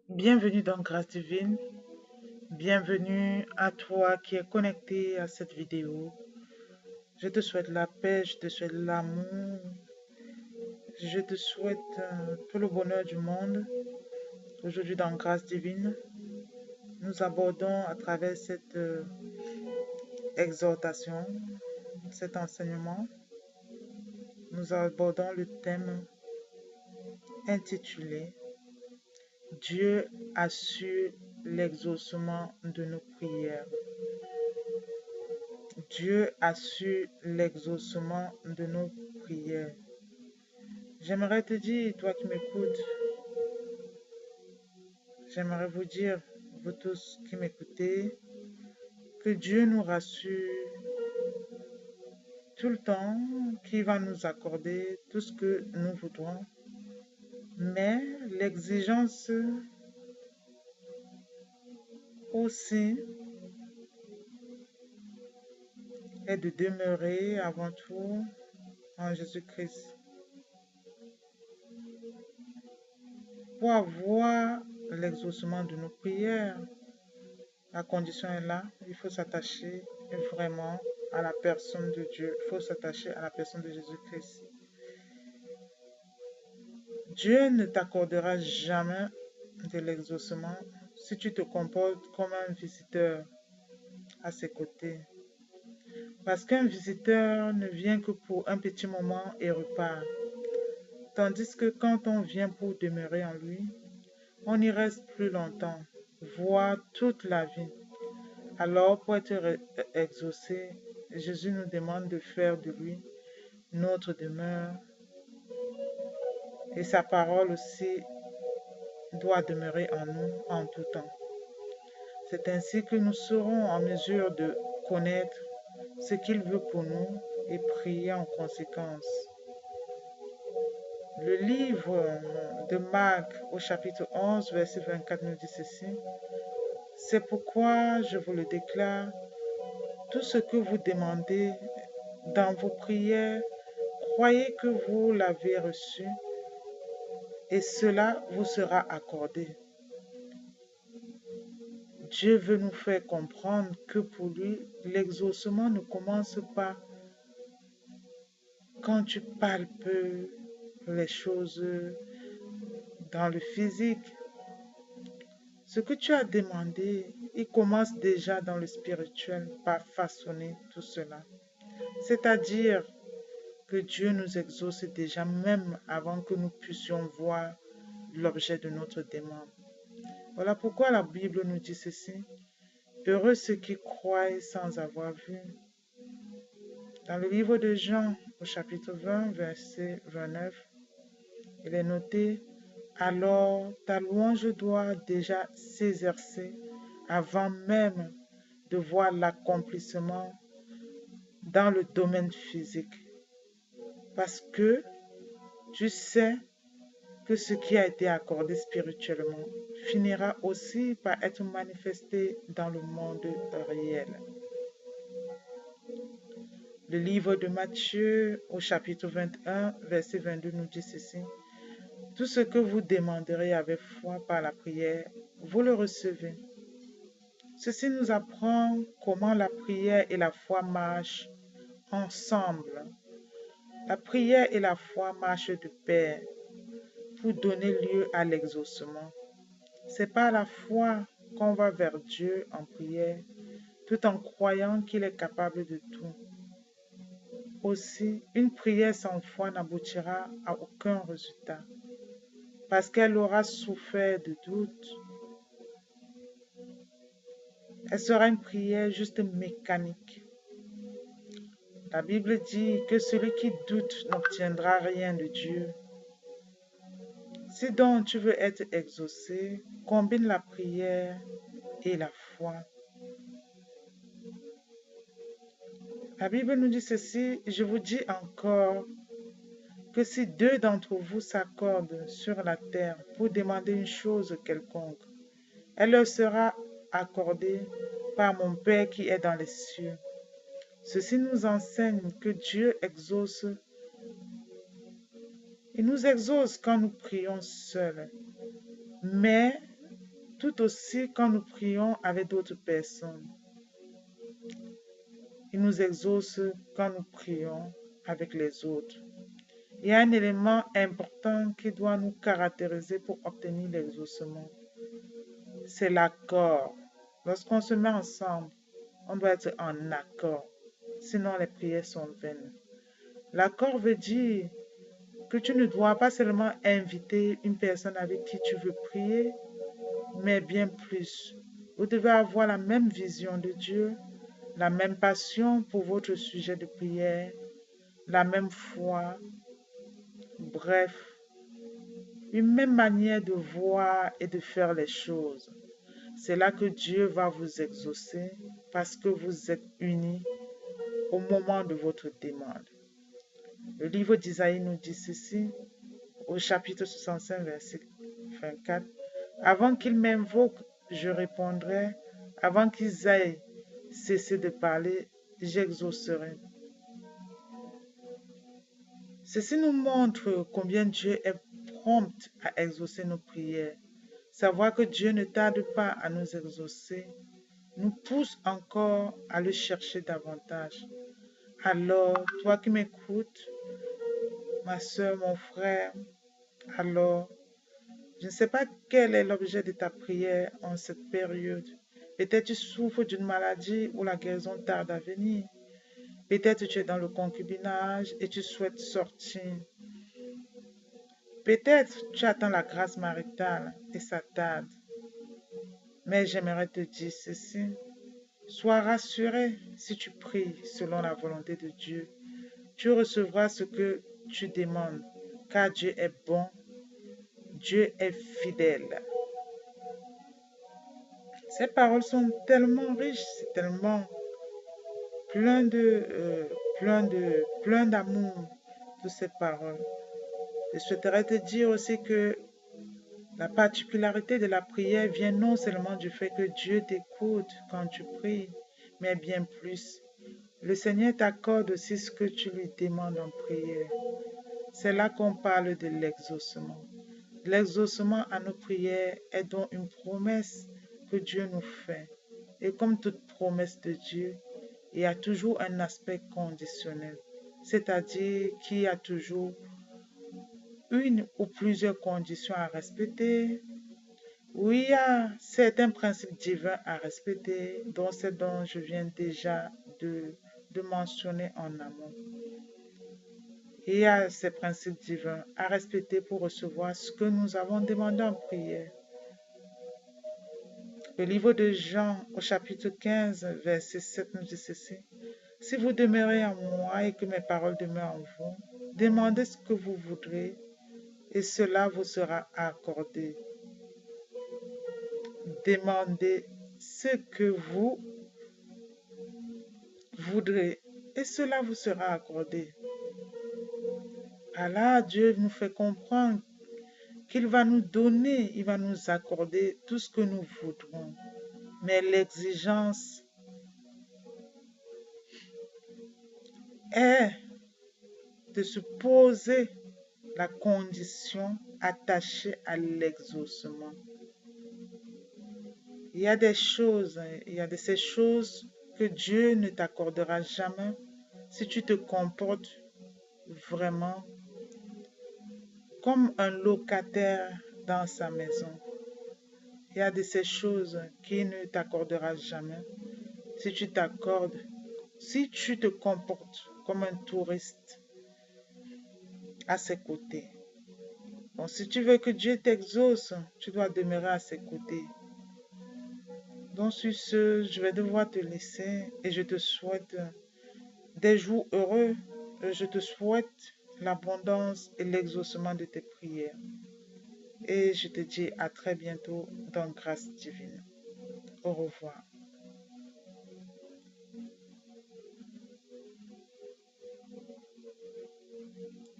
Bienvenue dans Grâce Divine. Bienvenue à toi qui es connecté à cette vidéo. Je te souhaite la paix, je te souhaite l'amour, je te souhaite tout le bonheur du monde. Aujourd'hui dans Grâce Divine, nous abordons à travers cette exhortation, cet enseignement, nous abordons le thème intitulé Dieu assure l'exaucement de nos prières. Dieu assure l'exaucement de nos prières. J'aimerais te dire, toi qui m'écoutes, j'aimerais vous dire, vous tous qui m'écoutez, que Dieu nous rassure tout le temps, qu'il va nous accorder tout ce que nous voudrons. Mais l'exigence aussi est de demeurer avant tout en Jésus-Christ. Pour avoir l'exaucement de nos prières, la condition est là, il faut s'attacher vraiment à la personne de Dieu, il faut s'attacher à la personne de Jésus-Christ. Dieu ne t'accordera jamais de l'exaucement si tu te comportes comme un visiteur à ses côtés. Parce qu'un visiteur ne vient que pour un petit moment et repart. Tandis que quand on vient pour demeurer en lui, on y reste plus longtemps, voire toute la vie. Alors, pour être exaucé, Jésus nous demande de faire de lui notre demeure. Et sa parole aussi doit demeurer en nous en tout temps. C'est ainsi que nous serons en mesure de connaître ce qu'il veut pour nous et prier en conséquence. Le livre de Marc au chapitre 11, verset 24 nous dit ceci. C'est pourquoi je vous le déclare, tout ce que vous demandez dans vos prières, croyez que vous l'avez reçu et cela vous sera accordé. Dieu veut nous faire comprendre que pour lui, l'exaucement ne commence pas quand tu palpes les choses dans le physique. Ce que tu as demandé, il commence déjà dans le spirituel par façonner tout cela. C'est-à-dire que Dieu nous exauce déjà même avant que nous puissions voir l'objet de notre demande. Voilà pourquoi la Bible nous dit ceci. Heureux ceux qui croient sans avoir vu. Dans le livre de Jean, au chapitre 20, verset 29, il est noté « Alors ta louange doit déjà s'exercer avant même de voir l'accomplissement dans le domaine physique. Parce que tu sais que ce qui a été accordé spirituellement finira aussi par être manifesté dans le monde réel. » Le livre de Matthieu au chapitre 21, verset 22 nous dit ceci. Tout ce que vous demanderez avec foi par la prière, vous le recevez. Ceci nous apprend comment la prière et la foi marchent ensemble. La prière et la foi marchent de pair pour donner lieu à l'exaucement. C'est par la foi qu'on va vers Dieu en prière, tout en croyant qu'il est capable de tout. Aussi, une prière sans foi n'aboutira à aucun résultat, parce qu'elle aura souffert de doute. Elle sera une prière juste mécanique. La Bible dit que celui qui doute n'obtiendra rien de Dieu. Si donc tu veux être exaucé, combine la prière et la foi. La Bible nous dit ceci, je vous dis encore que si deux d'entre vous s'accordent sur la terre pour demander une chose quelconque, elle leur sera accordée par mon Père qui est dans les cieux. Ceci nous enseigne que Dieu exauce. Il nous exauce quand nous prions seuls. Mais tout aussi quand nous prions avec d'autres personnes. Il nous exauce quand nous prions avec les autres. Il y a un élément important qui doit nous caractériser pour obtenir l'exaucement. C'est l'accord. Lorsqu'on se met ensemble, on doit être en accord. Sinon, les prières sont vaines. L'accord veut dire que tu ne dois pas seulement inviter une personne avec qui tu veux prier, mais bien plus. Vous devez avoir la même vision de Dieu, la même passion pour votre sujet de prière, la même foi, bref, une même manière de voir et de faire les choses. C'est là que Dieu va vous exaucer parce que vous êtes unis au moment de votre demande. Le livre d'Isaïe nous dit ceci au chapitre 65, verset 24. Avant qu'ils m'invoquent, je répondrai. Avant qu'ils aient cessé de parler, j'exaucerai. Ceci nous montre combien Dieu est prompt à exaucer nos prières. Savoir que Dieu ne tarde pas à nous exaucer nous pousse encore à le chercher davantage. Alors, toi qui m'écoutes, ma soeur, mon frère, alors, je ne sais pas quel est l'objet de ta prière en cette période. Peut-être tu souffres d'une maladie ou la guérison tarde à venir. Peut-être tu es dans le concubinage et tu souhaites sortir. Peut-être tu attends la grâce maritale et ça tarde. Mais j'aimerais te dire ceci. Sois rassuré si tu pries selon la volonté de Dieu. Tu recevras ce que tu demandes, car Dieu est bon, Dieu est fidèle. Ces paroles sont tellement riches, c'est tellement plein d'amour, toutes ces paroles. Je souhaiterais te dire aussi que la particularité de la prière vient non seulement du fait que Dieu t'écoute quand tu pries, mais bien plus. Le Seigneur t'accorde aussi ce que tu lui demandes en prière. C'est là qu'on parle de l'exaucement. L'exaucement à nos prières est donc une promesse que Dieu nous fait. Et comme toute promesse de Dieu, il y a toujours un aspect conditionnel, c'est-à-dire qu'il y a toujours une ou plusieurs conditions à respecter, où il y a certains principes divins à respecter, dont c'est dont je viens déjà de mentionner en amont. Il y a ces principes divins à respecter pour recevoir ce que nous avons demandé en prière. Le livre de Jean au chapitre 15, verset 7 nous dit ceci. Si vous demeurez en moi et que mes paroles demeurent en vous, demandez ce que vous voudrez et cela vous sera accordé. Demandez ce que vous voudrez et cela vous sera accordé. Alors Dieu nous fait comprendre qu'il va nous donner, il va nous accorder tout ce que nous voudrons. Mais l'exigence est de se poser la condition attachée à l'exaucement. Il y a des choses, il y a de ces choses que Dieu ne t'accordera jamais si tu te comportes vraiment comme un locataire dans sa maison. Il y a de ces choses qu'il ne t'accordera jamais si tu te comportes comme un touriste à ses côtés. Donc si tu veux que Dieu t'exauce, tu dois demeurer à ses côtés. Donc sur ce, je vais devoir te laisser et je te souhaite des jours heureux. Je te souhaite l'abondance et l'exaucement de tes prières. Et je te dis à très bientôt dans grâce divine. Au revoir.